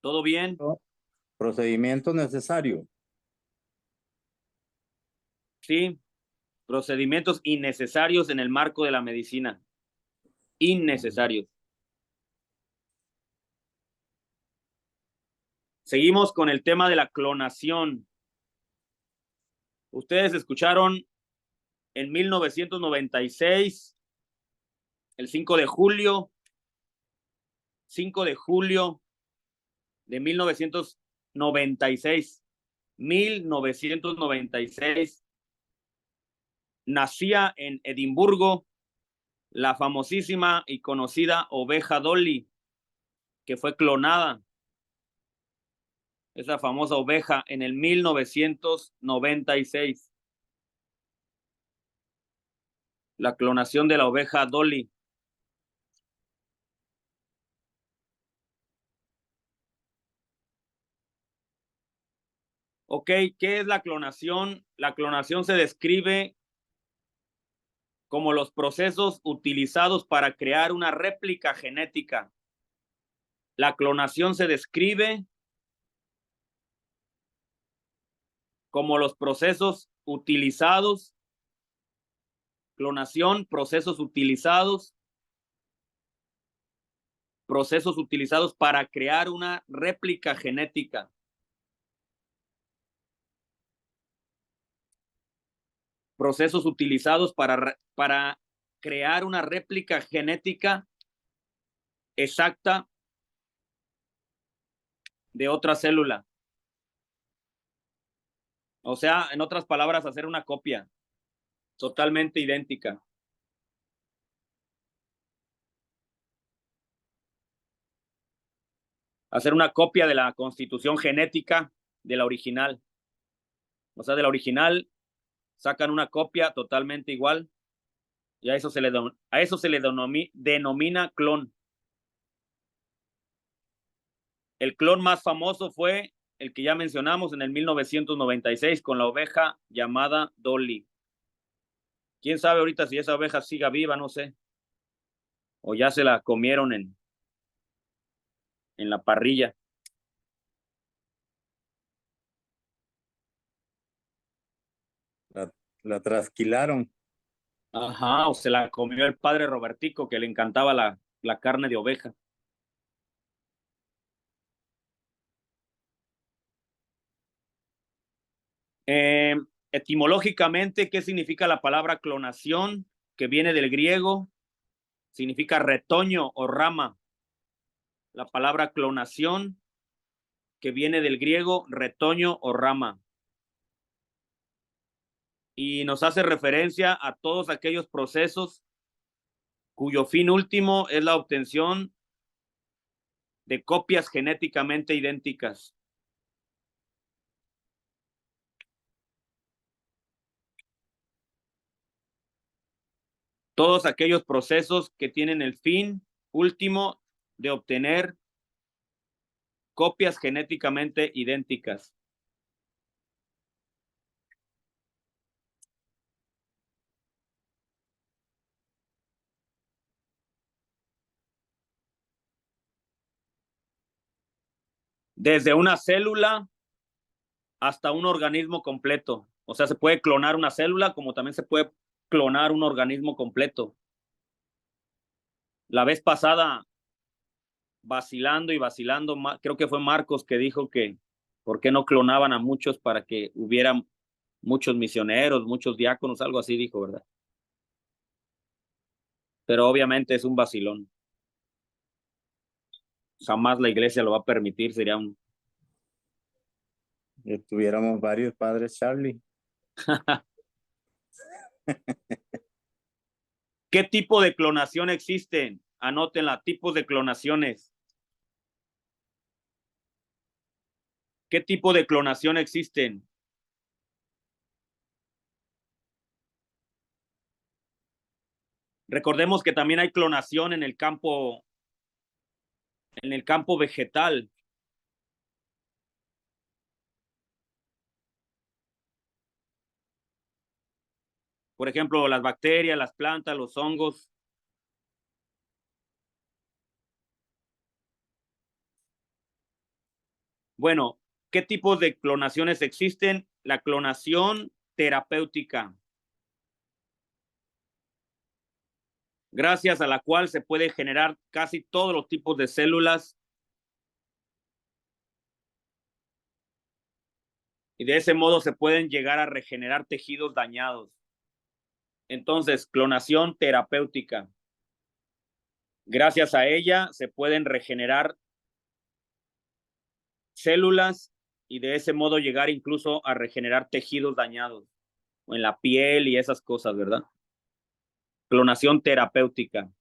¿Todo bien? Procedimiento necesario. Sí, procedimientos innecesarios en el marco de la medicina. Innecesarios. Seguimos con el tema de la clonación. Ustedes escucharon en 1996, el 5 de julio de 1996. 1996. Nacía en Edimburgo la famosísima y conocida oveja Dolly, que fue clonada. Esa famosa oveja en el 1996. La clonación de la oveja Dolly. Ok, ¿qué es la clonación? La clonación se describe como los procesos utilizados para crear una réplica genética. La clonación se describe como los procesos utilizados, clonación, procesos utilizados para crear una réplica genética. Procesos utilizados para crear una réplica genética exacta de otra célula. O sea, en otras palabras, hacer una copia totalmente idéntica. Hacer una copia de la constitución genética de la original. O sea, de la original sacan una copia totalmente igual y a eso se le denomina clon. El clon más famoso fue el que ya mencionamos en el 1996 con la oveja llamada Dolly. ¿Quién sabe ahorita si esa oveja siga viva? No sé. O ya se la comieron en la parrilla. La trasquilaron. Ajá, o se la comió el padre Robertico, que le encantaba la carne de oveja. Etimológicamente, ¿qué significa la palabra clonación? Que viene del griego, significa retoño o rama. la palabra clonación, que viene del griego retoño o rama. Y nos hace referencia a todos aquellos procesos cuyo fin último es la obtención de copias genéticamente idénticas. Todos aquellos procesos que tienen el fin último de obtener copias genéticamente idénticas. Desde una célula hasta un organismo completo. O sea, se puede clonar una célula como también se puede clonar un organismo completo. La vez pasada, vacilando y vacilando, creo que fue Marcos que dijo que por qué no clonaban a muchos para que hubiera muchos misioneros, muchos diáconos, algo así dijo, ¿verdad? Pero obviamente es un vacilón. Jamás la iglesia lo va a permitir, sería un... Tuviéramos varios padres Charlie. ¿Qué tipo de clonación existen? Anótenla, tipos de clonaciones. ¿Qué tipo de clonación existen? Recordemos que también hay clonación en el campo vegetal. Por ejemplo, las bacterias, las plantas, los hongos. Bueno, ¿qué tipos de clonaciones existen? La clonación terapéutica, gracias a la cual se puede generar casi todos los tipos de células y de ese modo se pueden llegar a regenerar tejidos dañados. Entonces, clonación terapéutica. Gracias a ella se pueden regenerar células y de ese modo llegar incluso a regenerar tejidos dañados o en la piel y esas cosas, ¿verdad? Clonación terapéutica.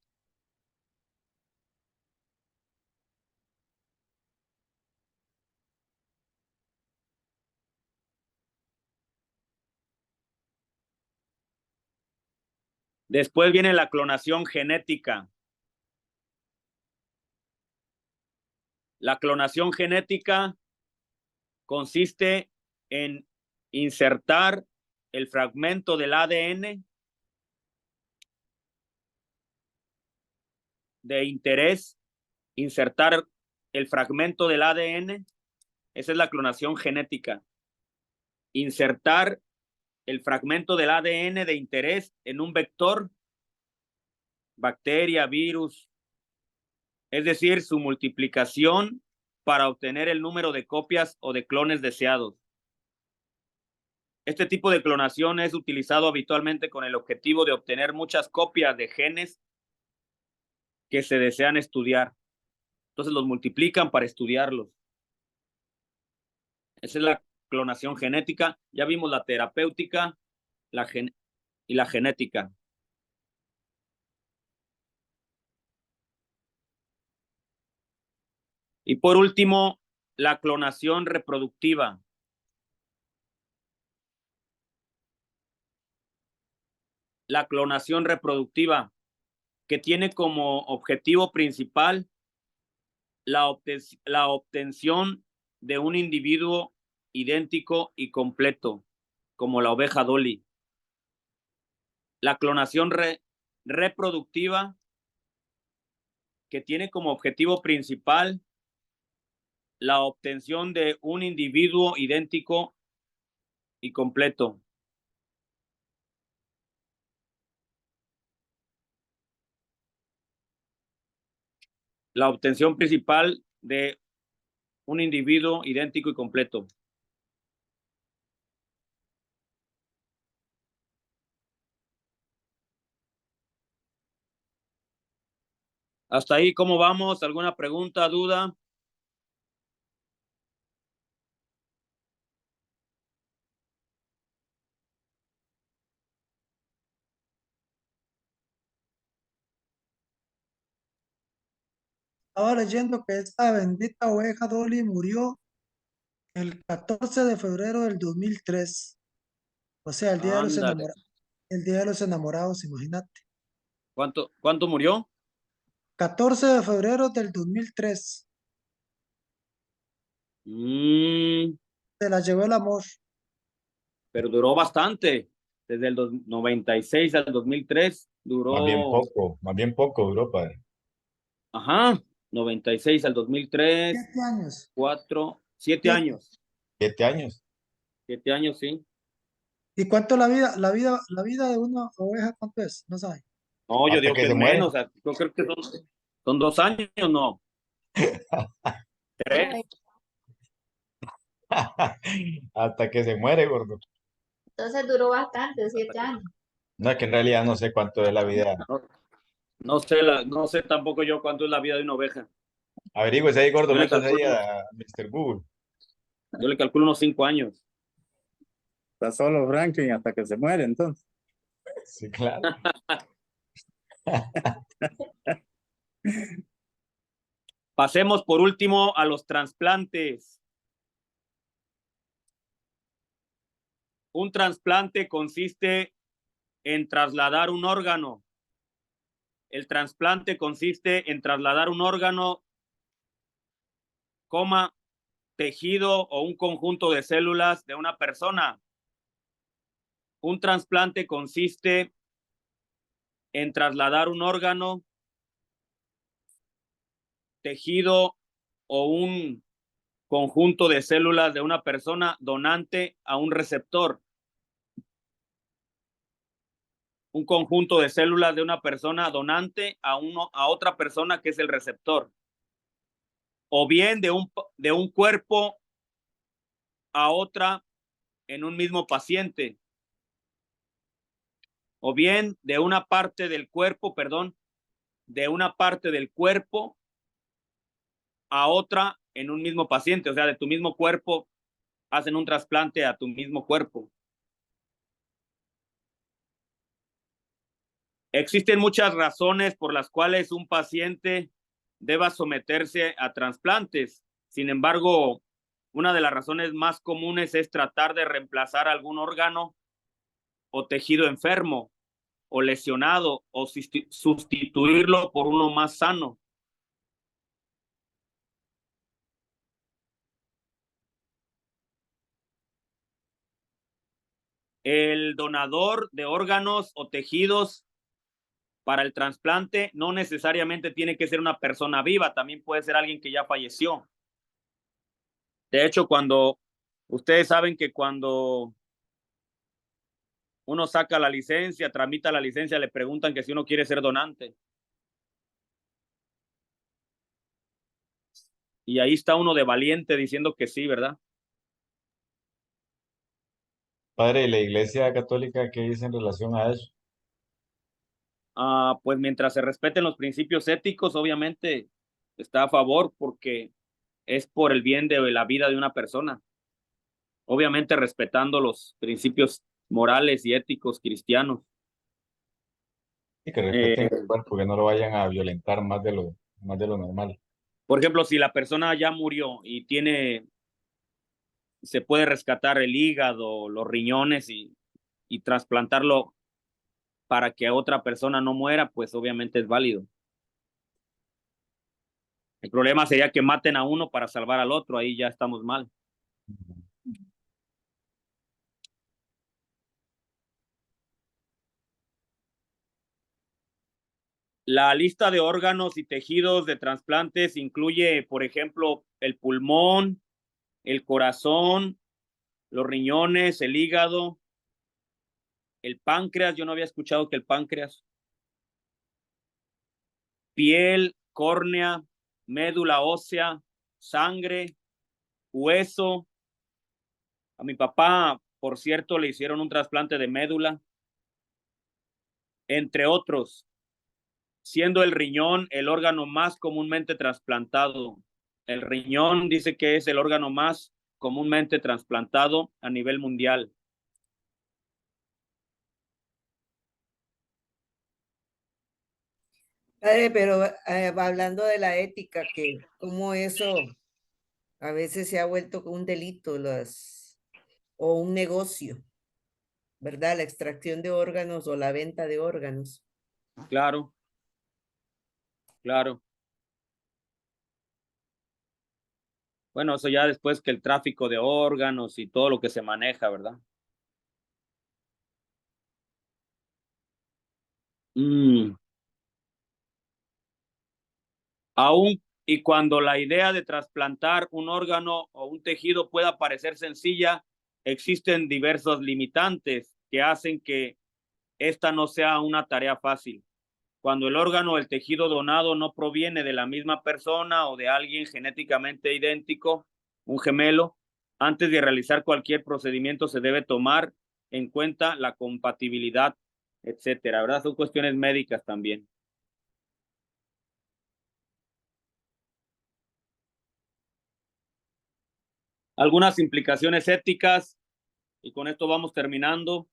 Después viene la clonación genética. La clonación genética consiste en insertar el fragmento del ADN de interés, insertar el fragmento del ADN, esa es la clonación genética. Insertar el fragmento del ADN de interés en un vector, bacteria, virus, es decir, su multiplicación para obtener el número de copias o de clones deseados. Este tipo de clonación es utilizado habitualmente con el objetivo de obtener muchas copias de genes que se desean estudiar. Entonces los multiplican para estudiarlos. Esa es la clonación genética. Ya vimos la terapéutica y la genética. Y por último, la clonación reproductiva. La clonación reproductiva, que tiene como objetivo principal la obtención de un individuo idéntico y completo, como la oveja Dolly. La clonación reproductiva, que tiene como objetivo principal la obtención de un individuo idéntico y completo. La obtención principal de un individuo idéntico y completo. Hasta ahí, ¿cómo vamos? ¿Alguna pregunta, duda? Estaba leyendo que esta bendita oveja Dolly murió el 14 de febrero del 2003. O sea, el día de los Ándale. enamorados. El día de los enamorados, imagínate. ¿Cuánto murió? 14 de febrero del 2003. Se la llevó el amor. Pero duró bastante. Desde el 96 al 2003 duró, más bien poco duró, padre. ajá, 96 al 2003, 7 años. 7 7. años. 7 años. 7 años, sí. ¿Y cuánto la vida de una oveja, cuánto es? No sabe. No, yo Hasta digo que que se es muere. menos. O sea, yo creo que son 2 años, no. 3. Ay, Hasta que se muere, gordo. entonces duró bastante, 7 años. No, es que en realidad no sé cuánto es la vida. No, no sé tampoco yo cuánto es la vida de una oveja. Averigüese ahí, gordo, Yo le métase ahí calculo, a Mr. Google. yo le calculo unos 5 años. Está solo Franklin hasta que se muere, entonces. Sí, claro. Pasemos por último a los trasplantes. Un trasplante consiste en trasladar un órgano. El trasplante consiste en trasladar un órgano, tejido o un conjunto de células de una persona. Un trasplante consiste en trasladar un órgano, tejido o un conjunto de células de una persona donante a un receptor. Un conjunto de células de una persona donante a otra persona que es el receptor. O bien de un cuerpo a otra en un mismo paciente. O bien de una parte del cuerpo, de una parte del cuerpo a otra en un mismo paciente. O sea, de tu mismo cuerpo hacen un trasplante a tu mismo cuerpo. Existen muchas razones por las cuales un paciente deba someterse a trasplantes. Sin embargo, una de las razones más comunes es tratar de reemplazar algún órgano o tejido enfermo o lesionado o sustituirlo por uno más sano. El donador de órganos o tejidos para el trasplante no necesariamente tiene que ser una persona viva, también puede ser alguien que ya falleció. De hecho, ustedes saben que cuando uno saca la licencia, tramita la licencia, le preguntan que si uno quiere ser donante. Y ahí está uno de valiente diciendo que sí, ¿verdad? Padre, ¿y la Iglesia Católica qué dice en relación a eso? Pues mientras se respeten los principios éticos, obviamente está a favor porque es por el bien de la vida de una persona. Obviamente respetando los principios morales y éticos cristianos. Y que respeten el cuerpo, que no lo vayan a violentar más de lo normal. Por ejemplo, si la persona ya murió y se puede rescatar el hígado, los riñones y trasplantarlo para que otra persona no muera, pues obviamente es válido. El problema sería que maten a uno para salvar al otro, ahí ya estamos mal. La lista de órganos y tejidos de trasplantes incluye, por ejemplo, el pulmón, el corazón, los riñones, el hígado, el páncreas. Yo no había escuchado que el páncreas. Piel, córnea, médula ósea, sangre, hueso. A mi papá, por cierto, le hicieron un trasplante de médula, entre otros. siendo el riñón el órgano más comúnmente trasplantado. El riñón dice que es el órgano más comúnmente trasplantado a nivel mundial. Padre, pero hablando de la ética, que cómo eso a veces se ha vuelto un delito o un negocio, ¿verdad? La extracción de órganos o la venta de órganos. Claro, claro. Bueno, eso ya después que el tráfico de órganos y todo lo que se maneja, ¿verdad? Aún y cuando la idea de trasplantar un órgano o un tejido pueda parecer sencilla, existen diversos limitantes que hacen que esta no sea una tarea fácil. Cuando el órgano o el tejido donado no proviene de la misma persona o de alguien genéticamente idéntico, un gemelo, antes de realizar cualquier procedimiento se debe tomar en cuenta la compatibilidad, etcétera, ¿verdad? Son cuestiones médicas también. Algunas implicaciones éticas, y con esto vamos terminando.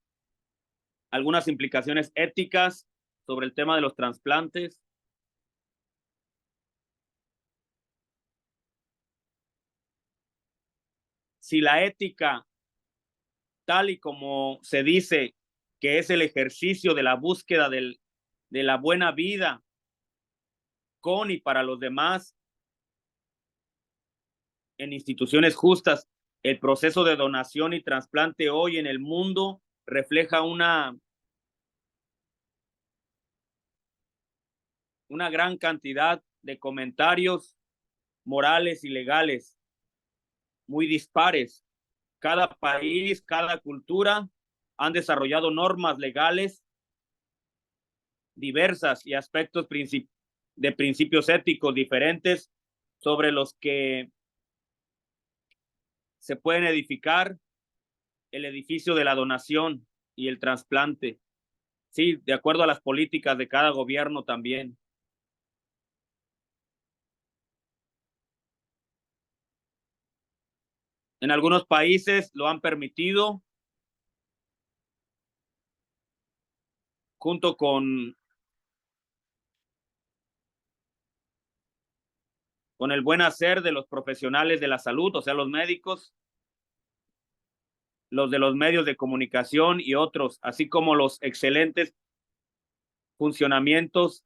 Algunas implicaciones éticas sobre el tema de los trasplantes. Si la ética, tal y como se dice, que es el ejercicio de la búsqueda de la buena vida con y para los demás en instituciones justas, el proceso de donación y trasplante hoy en el mundo refleja una gran cantidad de comentarios morales y legales muy dispares. Cada país, cada cultura han desarrollado normas legales diversas y aspectos de principios éticos diferentes sobre los que se pueden edificar el edificio de la donación y el trasplante. Sí, de acuerdo a las políticas de cada gobierno también. En algunos países lo han permitido junto con el buen hacer de los profesionales de la salud, o sea, los médicos, los de los medios de comunicación y otros, así como los excelentes funcionamientos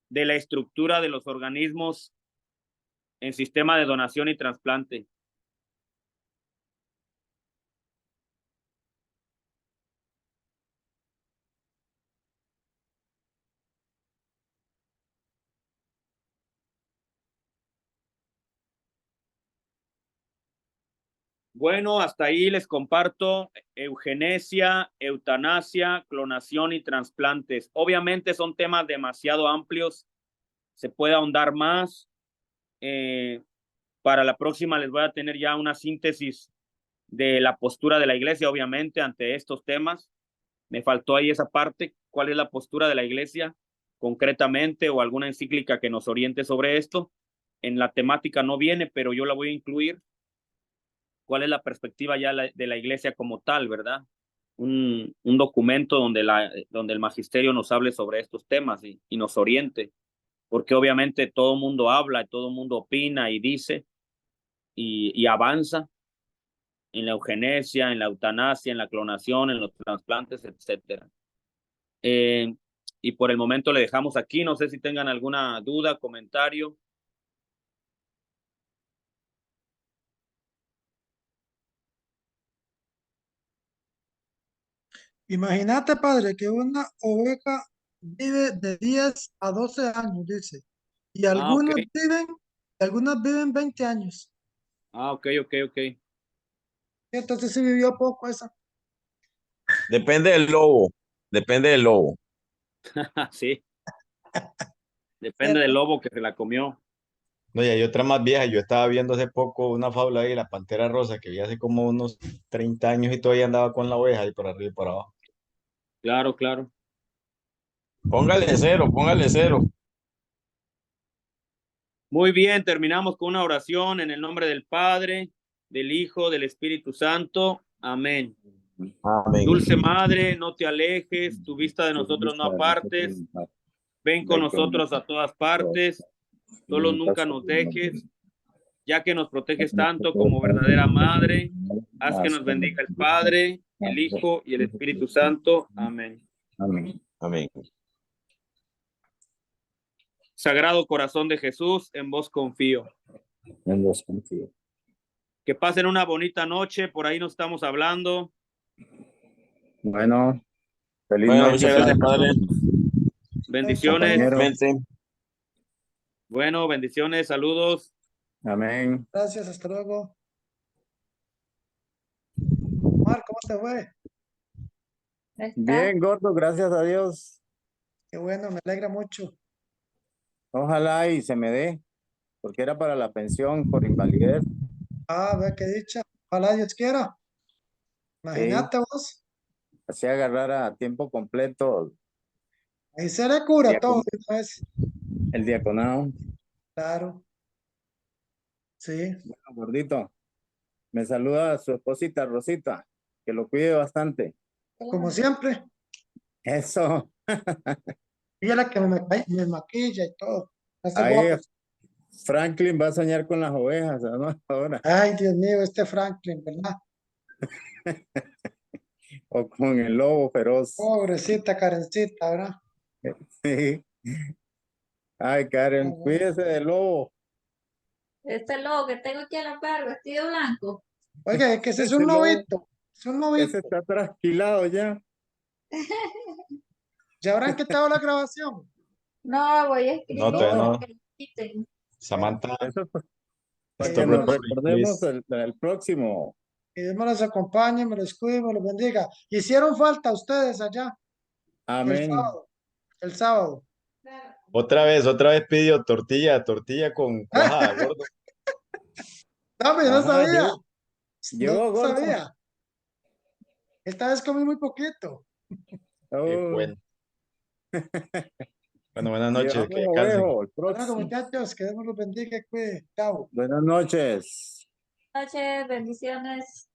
de la estructura de los organismos en sistema de donación y trasplante. Bueno, hasta ahí les comparto eugenesia, eutanasia, clonación y trasplantes. Obviamente son temas demasiado amplios, se puede ahondar más. Para la próxima les voy a tener ya una síntesis de la postura de la iglesia, obviamente, ante estos temas. Me faltó ahí esa parte, cuál es la postura de la iglesia concretamente o alguna encíclica que nos oriente sobre esto. En la temática no viene, pero yo la voy a incluir. ¿Cuál es la perspectiva ya de la iglesia como tal, verdad? Un documento donde el magisterio nos hable sobre estos temas y nos oriente, porque obviamente todo el mundo habla, todo el mundo opina y dice y avanza en la eugenesia, en la eutanasia, en la clonación, en los trasplantes, etcétera. Y por el momento le dejamos aquí, no sé si tengan alguna duda, comentario. Imagínate, padre, que una oveja vive de 10 a 12 años, dice, y Ok. algunas viven 20 años. Ok. Entonces sí vivió poco esa. Depende del lobo, depende del lobo. Sí, depende del lobo que se la comió. No, y hay otra más vieja. Yo estaba viendo hace poco una fábula ahí, la Pantera Rosa, que vi hace como unos 30 años y todavía andaba con la oveja ahí por arriba y por abajo. Claro. Póngale cero, póngale cero. Muy bien, terminamos con una oración en el nombre del Padre, del Hijo, del Espíritu Santo. Amén. Amén. Dulce Madre, no te alejes, tu vista de nosotros no apartes. Ven con nosotros a todas partes, solo nunca nos dejes, ya que nos proteges tanto como verdadera Madre. Haz que nos bendiga el Padre, el Hijo y el Espíritu Santo. Amén. Amén. Amén. Sagrado Corazón de Jesús, en vos confío. En Dios confío. Que pasen una bonita noche, por ahí nos estamos hablando. Bueno, feliz Bueno, noche. muchas gracias, Padre. Bendiciones. Compañero. Mente. Bueno, bendiciones, saludos. Amén. Gracias, hasta luego. Omar, ¿cómo te fue? Está. Bien, gordo, gracias a Dios. Qué bueno, me alegra mucho. Ojalá y se me dé, porque era para la pensión por invalidez. Ah, ve qué dicha. Ojalá Dios quiera. Imagínate vos. Así agarrar a tiempo completo Ahí se le cura Diácono. todo de una vez. el diaconado. Claro. Sí. Bueno, gordito, me saluda su esposita Rosita, que lo cuide bastante. Como siempre. Eso. Ella es la que me maquilla y todo. Hace Ahí guapo. Franklin va a soñar con las ovejas, ¿no? Ahora. Ay, Dios mío, este Franklin, ¿verdad? O con el lobo feroz. Pobrecita Karencita, ¿verdad? Sí. Ay, Karen, cuídese del lobo. Este lobo que tengo aquí a la par, vestido blanco. Oiga, es que ese es Ese un lobo. lobito. Es un lobito. Ese está trasquilado ya. ¿Ya habrán quitado la grabación? No, voy a escribir No, todavía no. que lo quiten. Samantha, Eso es para stop que nos recording, recordemos please. el próximo. Que Dios me los acompañe, me los cuide, me los bendiga. Hicieron falta ustedes allá el Amén. sábado. El sábado. Otra vez pidió tortilla con cuajada, gordo. No, pero yo no Ajá, sabía. llegó No gordo. sabía. Esta vez comí muy poquito. Qué Oh, bueno. Bueno, buenas noches, llevamos que descansen. ovejo, el Hasta luego, próximo. muchachos, que Dios me los bendiga y cuide. Chao. Buenas noches. Buenas noches, bendiciones.